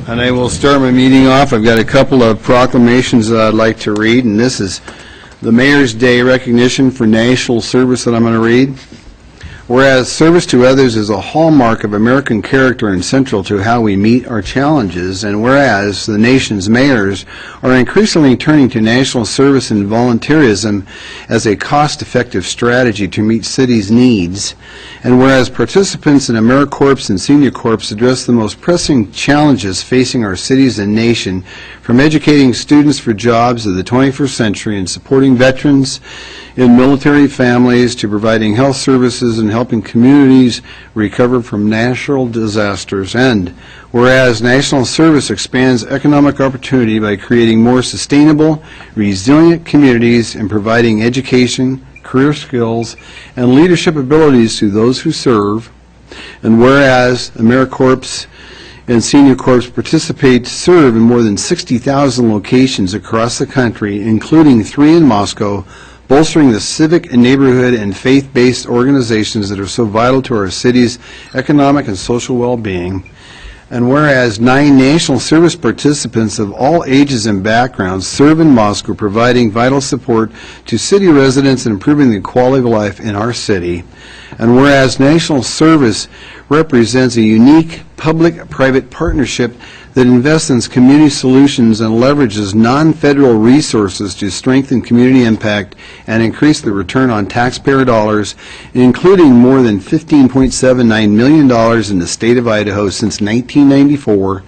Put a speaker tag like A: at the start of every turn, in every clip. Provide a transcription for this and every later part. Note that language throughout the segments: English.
A: And I will start my meeting off. I've got a couple of proclamations that I'd like to read, and this is the Mayor's Day recognition for national service that I'm going to read. Whereas service to others is a hallmark of American character and central to how we meet our challenges, and whereas the nation's mayors are increasingly turning to national service and volunteerism as a cost-effective strategy to meet cities' needs, and whereas participants in AmeriCorps and Senior Corps address the most pressing challenges facing our cities and nation, from educating students for jobs of the 21st century and supporting veterans in military families to providing health services and helping communities recover from natural disasters. And whereas national service expands economic opportunity by creating more sustainable, resilient communities and providing education, career skills, and leadership abilities to those who serve. And whereas AmeriCorps and Senior Corps serve in more than 60,000 locations across the country, including 3 in Moscow, bolstering the civic and neighborhood and faith-based organizations that are so vital to our city's economic and social well-being. And whereas 9 national service participants of all ages and backgrounds serve in Moscow, providing vital support to city residents and improving the quality of life in our city. And whereas national service represents a unique public-private partnership that invests in community solutions and leverages non-federal resources to strengthen community impact and increase the return on taxpayer dollars, including more than $15.79 million in the state of Idaho since 1994.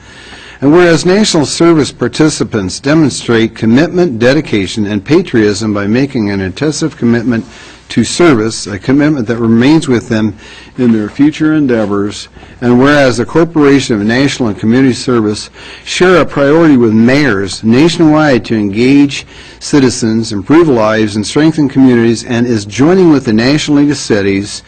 A: And whereas national service participants demonstrate commitment, dedication, and patriotism by making an intensive commitment to service, a commitment that remains with them in their future endeavors, and whereas the Corporation of National and Community Service share a priority with mayors nationwide to engage citizens, improve lives, and strengthen communities, and is joining with the National League of Cities,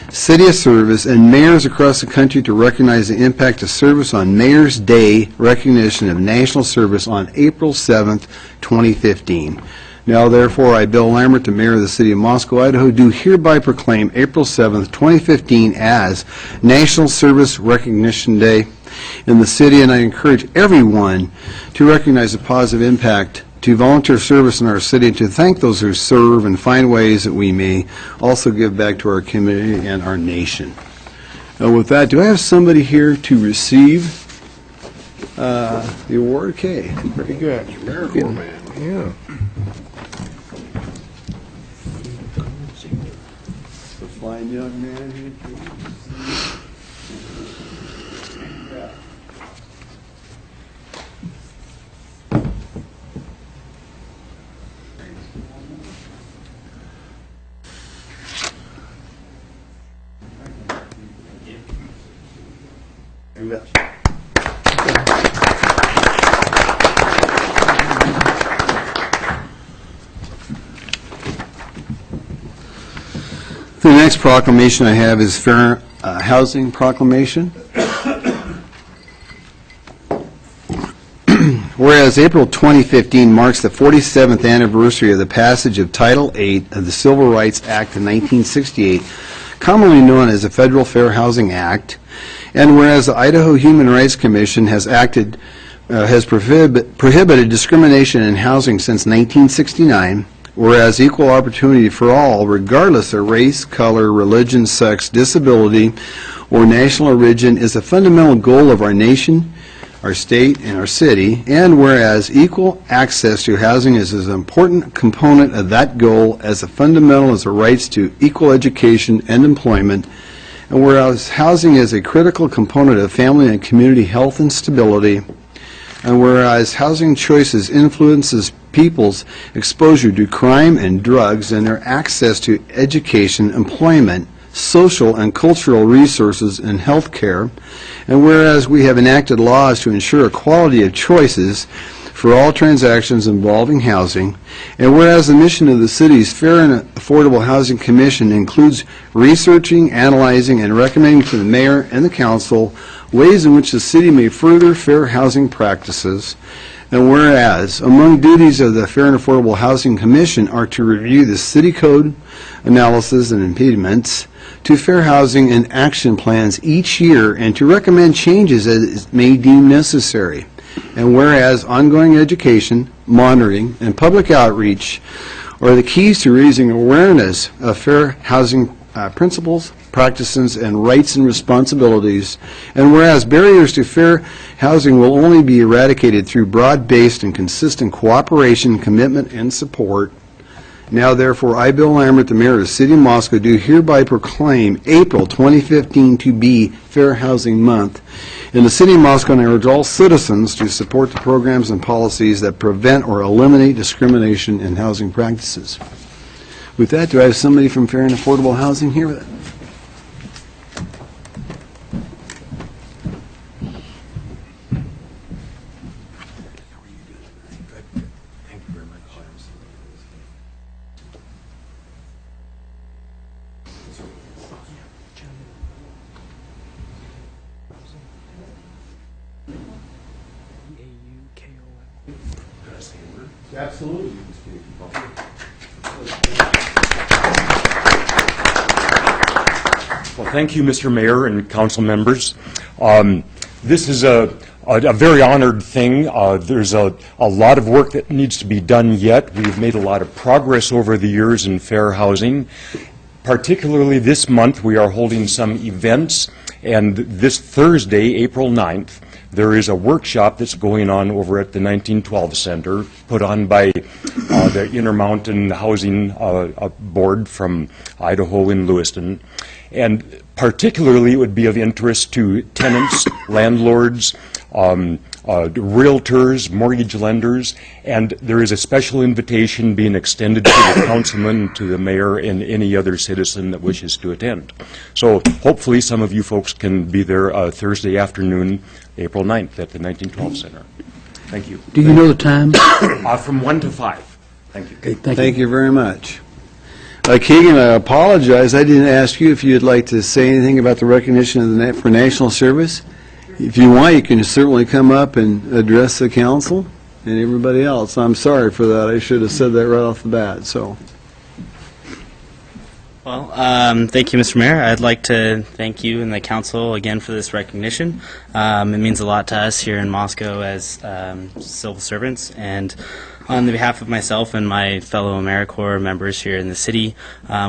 A: City of Service, and mayors across the country to recognize the impact of service on Mayor's Day recognition of national service on April 7th, 2015. Now, therefore, I, Bill Lambert, the Mayor of the City of Moscow, Idaho, do hereby proclaim April 7th, 2015 as National Service Recognition Day in the city, and I encourage everyone to recognize the positive impact to volunteer service in our city, and to thank those who serve and find ways that we may also give back to our community and our nation. Now, with that, do I have somebody here to receive the award? Okay, very good. AmeriCorps man. Yeah. Fine young man here. You bet. The next proclamation I have is Fair Housing Proclamation. Whereas April 2015 marks the 47th anniversary of the passage of Title VIII of the Civil Rights Act of 1968, commonly known as the Federal Fair Housing Act, and whereas the Idaho Human Rights Commission has prohibited discrimination in housing since 1969, whereas equal opportunity for all, regardless of race, color, religion, sex, disability, or national origin, is a fundamental goal of our nation, our state, and our city, and whereas equal access to housing is as important component of that goal as fundamental as the rights to equal education and employment, and whereas housing is a critical component of family and community health and stability, and whereas housing choices influences people's exposure to crime and drugs and their access to education, employment, social and cultural resources, and health care, and whereas we have enacted laws to ensure equality of choices for all transactions involving housing, and whereas the mission of the city's Fair and Affordable Housing Commission includes researching, analyzing, and recommending to the mayor and the council ways in which the city may further fair housing practices, and whereas among duties of the Fair and Affordable Housing Commission are to review the city code analysis and impediments, to fair housing and action plans each year and to recommend changes as it may deem necessary. And whereas ongoing education, monitoring, and public outreach are the keys to raising awareness of fair housing principles, practices, and rights and responsibilities, and whereas barriers to fair housing will only be eradicated through broad-based and consistent cooperation, commitment, and support, now therefore I, Bill Lambert, the Mayor of the City of Moscow, do hereby proclaim April 2015 to be Fair Housing Month in the City of Moscow, and I urge all citizens to support the programs and policies that prevent or eliminate discrimination in housing practices. With that, do I have somebody from Fair and Affordable Housing here with it? Absolutely.
B: Well, thank you, Mr. Mayor and council members. This is a very honored thing. There's a lot of work that needs to be done yet. We've made a lot of progress over the years in fair housing. Particularly this month, we are holding some events, and this Thursday, April 9th, there is a workshop that's going on over at the 1912 Center, put on by the Intermountain Housing Board from Idaho in Lewiston. And particularly it would be of interest to tenants, landlords, realtors, mortgage lenders, and there is a special invitation being extended to the councilman, to the mayor, and any other citizen that wishes to attend. So hopefully some of you folks can be there Thursday afternoon, April 9th at the 1912 Center. Thank you.
C: Do you know the time?
B: From 1 to 5. Thank you.
C: Okay,
A: Thank you very much. Keegan, I apologize. I didn't ask you if you'd like to say anything about the recognition of the for national service. If you want, you can certainly come up and address the council and everybody else. I'm sorry for that. I should have said that right off the bat. So.
D: Well, thank you, Mr. Mayor. I'd like to thank you and the council again for this recognition. It means a lot to us here in Moscow as civil servants, and on the behalf of myself and my fellow AmeriCorps members here in the city,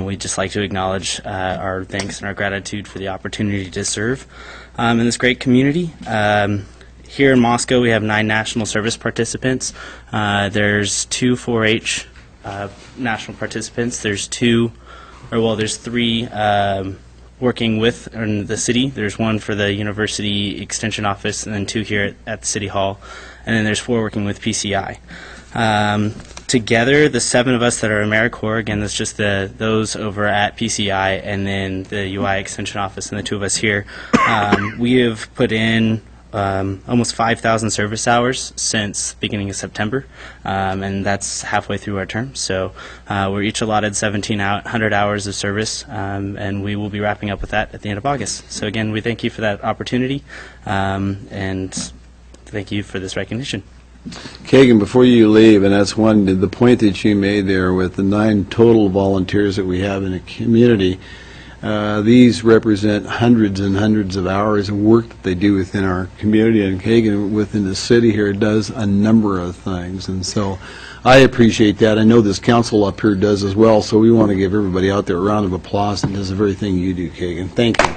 D: we'd just like to acknowledge our thanks and our gratitude for the opportunity to serve in this great community. Here in Moscow, we have 9 national service participants. There's 2 4-H national participants. There's 3 working with in the city. There's 1 for the University Extension Office, and then 2 here at the City Hall. And then there's 4 working with PCI. Together, the 7 of us that are AmeriCorps, again, that's just those over at PCI, and then the UI Extension Office, and the 2 of us here, we have put in almost 5,000 service hours since the beginning of September, and that's halfway through our term. So we're each allotted 1,700 hours of service, and we will be wrapping up with that at the end of August. So again, we thank you for that opportunity, and thank you for this recognition.
A: Kagan, before you leave, and that's the point that you made there with the 9 total volunteers that we have in the community, these represent hundreds and hundreds of hours of work that they do within our community, and Kagan within the city here does a number of things, and so I appreciate that. I know this council up here does as well, so we want to give everybody out there a round of applause, and does the very thing you do, Kagan. Thank you.